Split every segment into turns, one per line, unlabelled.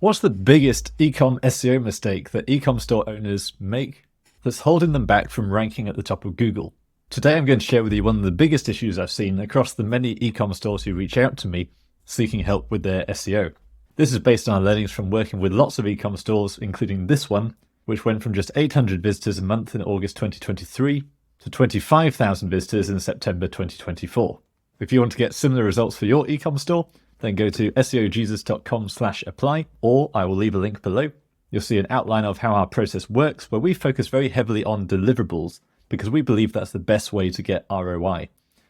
What's the biggest ecom SEO mistake that ecom store owners make that's holding them back from ranking at the top of Google? Today I'm going to share with you one of the biggest issues I've seen across the many ecom stores who reach out to me seeking help with their SEO. This is based on our learnings from working with lots of ecom stores, including this one, which went from just 800 visitors a month in August 2023 to 25,000 visitors in September 2024. If you want to get similar results for your ecom store, then go to seojesus.com/apply, or I will leave a link below. You'll see an outline of how our process works, where we focus very heavily on deliverables because we believe that's the best way to get ROI.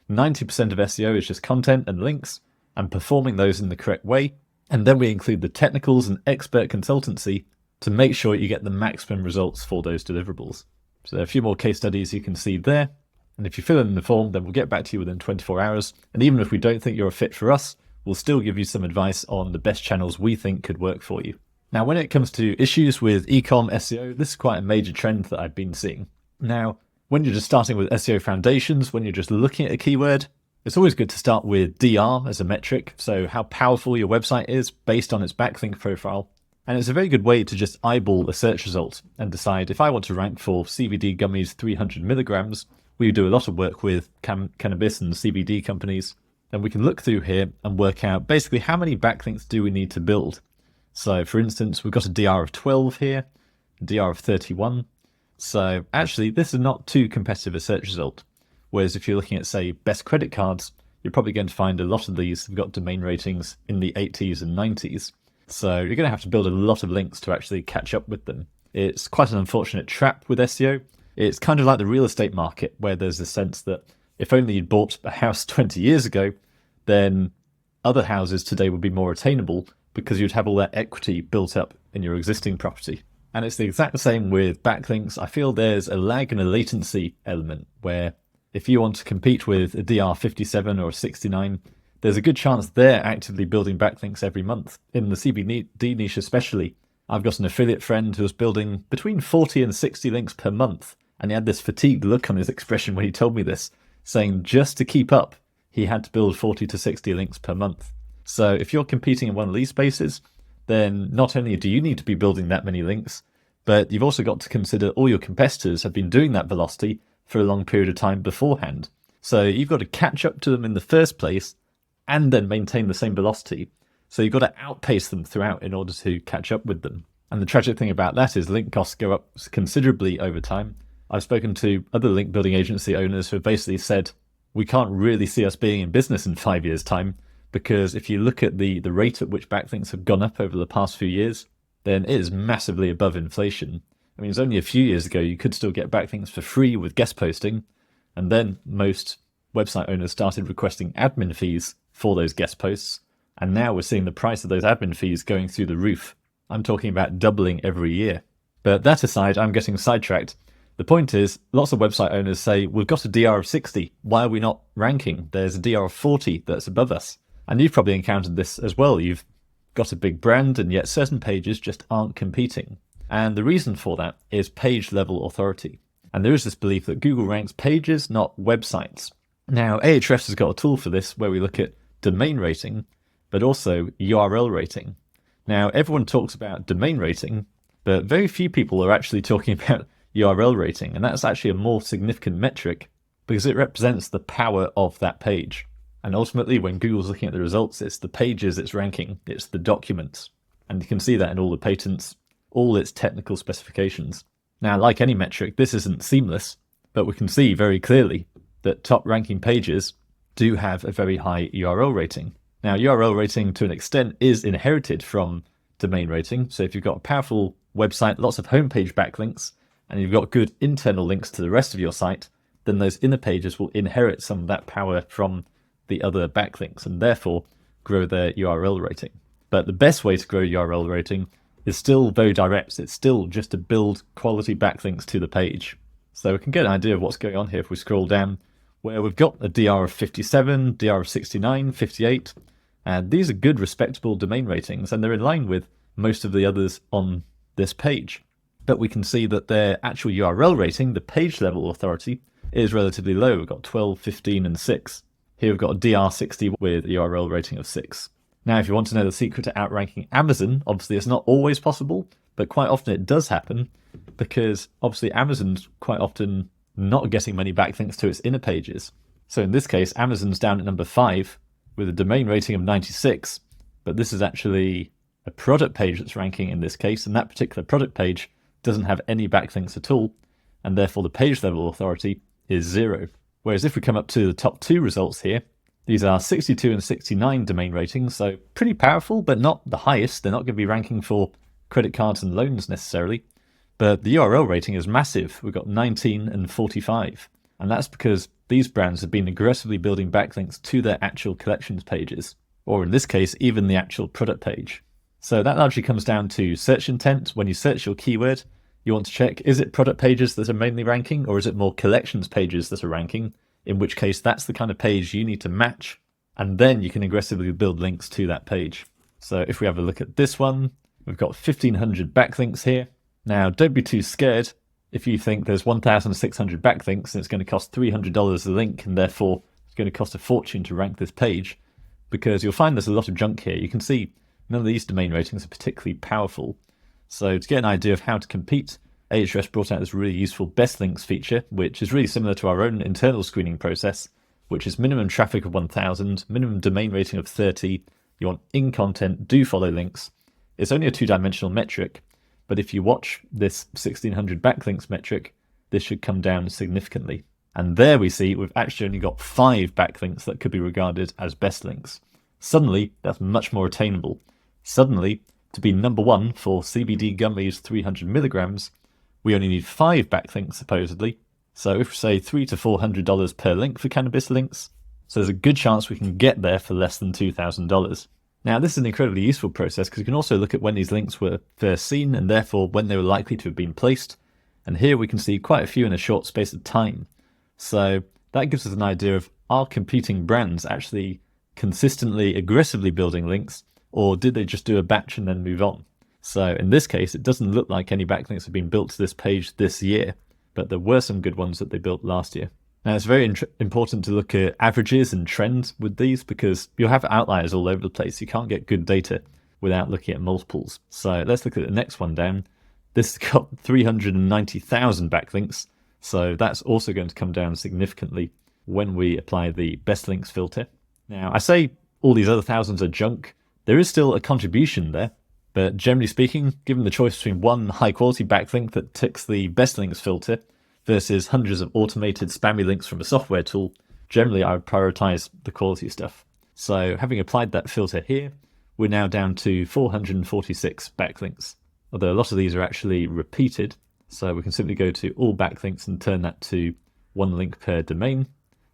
90% of SEO is just content and links and performing those in the correct way. And then we include the technicals and expert consultancy to make sure you get the maximum results for those deliverables. So there are a few more case studies you can see there. And if you fill in the form, then we'll get back to you within 24 hours. And even if we don't think you're a fit for us, we'll still give you some advice on the best channels we think could work for you. Now, when it comes to issues with ecom SEO, this is quite a major trend that I've been seeing. Now, when you're just starting with SEO foundations, when you're just looking at a keyword, it's always good to start with DR as a metric, so how powerful your website is based on its backlink profile. And it's a very good way to just eyeball a search result and decide if I want to rank for CBD gummies 300 milligrams. We do a lot of work with cannabis and CBD companies. Then we can look through here and work out basically how many backlinks do we need to build. So for instance, we've got a DR of 12 here, a DR of 31. So actually this is not too competitive a search result. Whereas if you're looking at, say, best credit cards, you're probably going to find a lot of these have got domain ratings in the 80s and 90s. So you're going to have to build a lot of links to actually catch up with them. It's quite an unfortunate trap with SEO. It's kind of like the real estate market, where there's a sense that if only you'd bought a house 20 years ago, then other houses today would be more attainable because you'd have all that equity built up in your existing property. And it's the exact same with backlinks. I feel there's a lag and a latency element where if you want to compete with a DR 57 or a 69, there's a good chance they're actively building backlinks every month. In the CBD niche especially, I've got an affiliate friend who's building between 40 and 60 links per month. And he had this fatigued look on his expression when he told me this, saying just to keep up, he had to build 40 to 60 links per month. So if you're competing in one of these spaces, then not only do you need to be building that many links, but you've also got to consider all your competitors have been doing that velocity for a long period of time beforehand. So you've got to catch up to them in the first place and then maintain the same velocity. So you've got to outpace them throughout in order to catch up with them. And the tragic thing about that is link costs go up considerably over time. I've spoken to other link building agency owners who have basically said, we can't really see us being in business in 5 years' time, because if you look at the rate at which backlinks have gone up over the past few years, then it is massively above inflation. I mean, it's only a few years ago you could still get backlinks for free with guest posting, and then most website owners started requesting admin fees for those guest posts, and now we're seeing the price of those admin fees going through the roof. I'm talking about doubling every year. But that aside, I'm getting sidetracked. The point is, lots of website owners say, we've got a DR of 60, why are we not ranking? There's a DR of 40 that's above us. And you've probably encountered this as well. You've got a big brand and yet certain pages just aren't competing. And the reason for that is page level authority. And there is this belief that Google ranks pages, not websites. Now, Ahrefs has got a tool for this where we look at domain rating, but also URL rating. Now, everyone talks about domain rating, but very few people are actually talking about URL rating, and that's actually a more significant metric because it represents the power of that page. And ultimately, when Google's looking at the results, it's the pages it's ranking, it's the documents. And you can see that in all the patents, all its technical specifications. Now, like any metric, this isn't seamless, but we can see very clearly that top ranking pages do have a very high URL rating. Now, URL rating to an extent is inherited from domain rating. So if you've got a powerful website, lots of homepage backlinks, and you've got good internal links to the rest of your site, then those inner pages will inherit some of that power from the other backlinks and therefore grow their URL rating. But the best way to grow URL rating is still very direct. It's still just to build quality backlinks to the page. So we can get an idea of what's going on here if we scroll down, where we've got a DR of 57, DR of 69, 58, and these are good respectable domain ratings and they're in line with most of the others on this page. But we can see that their actual URL rating, the page level authority, is relatively low. We've got 12, 15, and 6. Here we've got a DR60 with a URL rating of 6. Now, if you want to know the secret to outranking Amazon, obviously it's not always possible, but quite often it does happen, because obviously Amazon's quite often not getting many backlinks to its inner pages. So in this case, Amazon's down at number 5 with a domain rating of 96, but this is actually a product page that's ranking in this case, and that particular product page doesn't have any backlinks at all, and therefore the page level authority is 0. Whereas if we come up to the top 2 results here, these are 62 and 69 domain ratings, so pretty powerful, but not the highest. They're not going to be ranking for credit cards and loans necessarily, but the URL rating is massive. We've got 19 and 45, and that's because these brands have been aggressively building backlinks to their actual collections pages, or in this case, even the actual product page. So that largely comes down to search intent. When you search your keyword, you want to check, is it product pages that are mainly ranking, or is it more collections pages that are ranking? In which case, that's the kind of page you need to match, and then you can aggressively build links to that page. So if we have a look at this one, we've got 1,500 backlinks here. Now, don't be too scared if you think there's 1,600 backlinks and it's going to cost $300 a link, and therefore it's going to cost a fortune to rank this page, because you'll find there's a lot of junk here. You can see none of these domain ratings are particularly powerful. So to get an idea of how to compete, Ahrefs brought out this really useful best links feature, which is really similar to our own internal screening process, which is minimum traffic of 1,000, minimum domain rating of 30. You want in content, do follow links. It's only a 2-dimensional metric, but if you watch this 1,600 backlinks metric, this should come down significantly. And there we see we've actually only got 5 backlinks that could be regarded as best links. Suddenly, that's much more attainable. Suddenly, to be number 1 for CBD gummies 300 milligrams, we only need 5 backlinks supposedly. So if we say $300 to $400 per link for cannabis links, so there's a good chance we can get there for less than $2,000. Now this is an incredibly useful process because you can also look at when these links were first seen and therefore when they were likely to have been placed. And here we can see quite a few in a short space of time. So that gives us an idea of, are competing brands actually consistently, aggressively building links, or did they just do a batch and then move on? So in this case, it doesn't look like any backlinks have been built to this page this year, but there were some good ones that they built last year. Now, it's very important to look at averages and trends with these because you'll have outliers all over the place. You can't get good data without looking at multiples. So let's look at the next one down. This has got 390,000 backlinks, so that's also going to come down significantly when we apply the best links filter. Now, I say all these other thousands are junk. There is still a contribution there. But generally speaking, given the choice between one high-quality backlink that ticks the best links filter versus hundreds of automated spammy links from a software tool, generally I would prioritize the quality stuff. So having applied that filter here, we're now down to 446 backlinks. Although a lot of these are actually repeated, so we can simply go to all backlinks and turn that to 1 link per domain.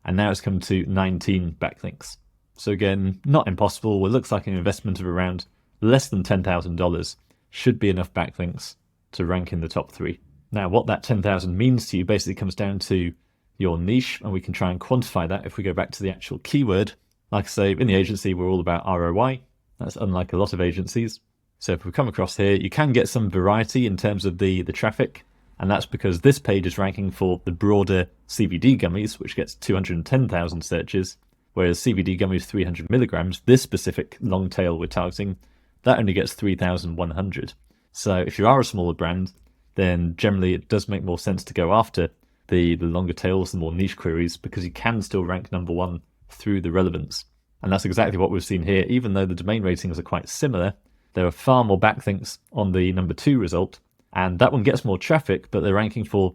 And now it's come to 19 backlinks. So again, not impossible. It looks like an investment of around less than $10,000 should be enough backlinks to rank in the top 3. Now, what that 10,000 means to you basically comes down to your niche, and we can try and quantify that if we go back to the actual keyword. Like I say, in the agency, we're all about ROI. That's unlike a lot of agencies. So if we come across here, you can get some variety in terms of the traffic, and that's because this page is ranking for the broader CBD gummies, which gets 210,000 searches, whereas CBD gummies 300 milligrams, this specific long tail we're targeting, that only gets 3,100. So if you are a smaller brand, then generally it does make more sense to go after the longer tails, the more niche queries, because you can still rank number 1 through the relevance. And that's exactly what we've seen here. Even though the domain ratings are quite similar, there are far more backlinks on the number 2 result, and that one gets more traffic, but they're ranking for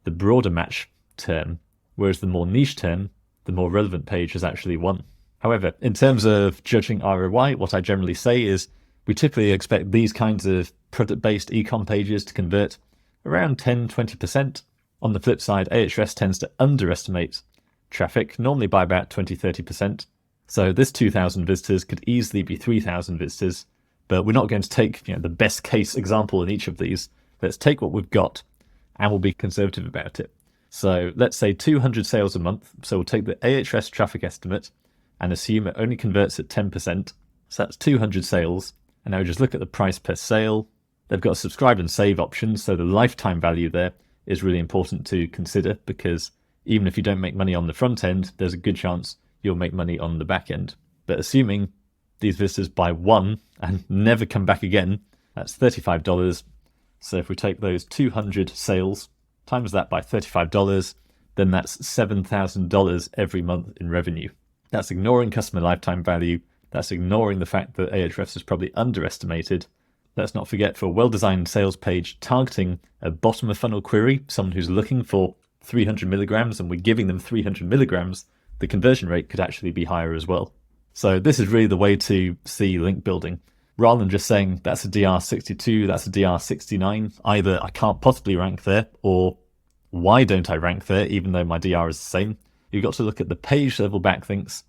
the broader match term, whereas the more niche term, the more relevant page has actually won. However, in terms of judging ROI, what I generally say is we typically expect these kinds of product-based ecom pages to convert around 10-20%. On the flip side, Ahrefs tends to underestimate traffic, normally by about 20-30%. So this 2,000 visitors could easily be 3,000 visitors, but we're not going to take the best case example in each of these. Let's take what we've got, and we'll be conservative about it. So let's say 200 sales a month. So we'll take the Ahrefs traffic estimate and assume it only converts at 10%. So that's 200 sales. And now we just look at the price per sale. They've got a subscribe and save option, so the lifetime value there is really important to consider, because even if you don't make money on the front end, there's a good chance you'll make money on the back end. But assuming these visitors by one and never come back again, that's $35. So if we take those 200 sales, times that by $35, then that's $7,000 every month in revenue. That's ignoring customer lifetime value. That's ignoring the fact that Ahrefs is probably underestimated. Let's not forget, for a well-designed sales page targeting a bottom of funnel query, someone who's looking for 300 milligrams and we're giving them 300 milligrams, the conversion rate could actually be higher as well. So this is really the way to see link building. Rather than just saying that's a DR62, that's a DR69, either I can't possibly rank there, or why don't I rank there even though my DR is the same? You've got to look at the page level backlinks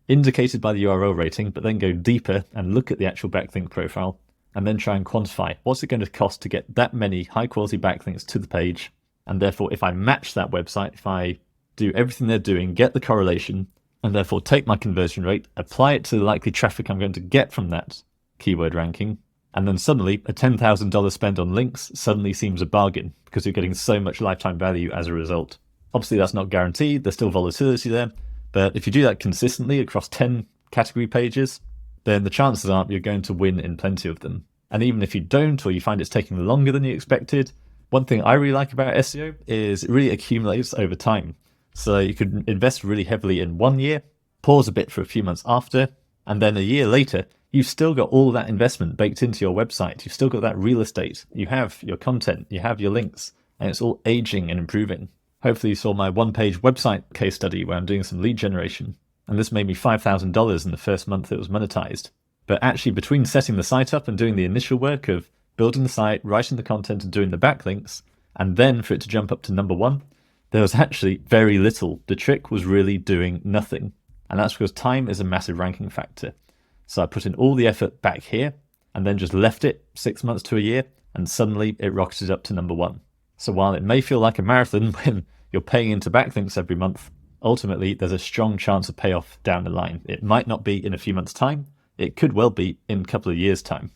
indicated by the URL rating, but then go deeper and look at the actual backlink profile and then try and quantify what's it going to cost to get that many high quality backlinks to the page. And therefore, if I match that website, if I do everything they're doing, get the correlation, and therefore take my conversion rate, apply it to the likely traffic I'm going to get from that keyword ranking, and then suddenly a $10,000 spend on links suddenly seems a bargain because you're getting so much lifetime value as a result. Obviously, that's not guaranteed. There's still volatility there. But if you do that consistently across 10 category pages, then the chances are you're going to win in plenty of them. And even if you don't, or you find it's taking longer than you expected, one thing I really like about SEO is it really accumulates over time. So you could invest really heavily in 1 year, pause a bit for a few months after, and then a year later, you've still got all that investment baked into your website. You've still got that real estate. You have your content, you have your links, and it's all aging and improving. Hopefully you saw my one-page website case study where I'm doing some lead generation, and this made me $5,000 in the first month it was monetized. But actually, between setting the site up and doing the initial work of building the site, writing the content and doing the backlinks, and then for it to jump up to number one, there was actually very little. The trick was really doing nothing. And that's because time is a massive ranking factor. So I put in all the effort back here and then just left it 6 months to a year, and suddenly it rocketed up to number one. So while it may feel like a marathon when you're paying into backlinks every month, ultimately there's a strong chance of payoff down the line. It might not be in a few months' time. It could well be in a couple of years' time.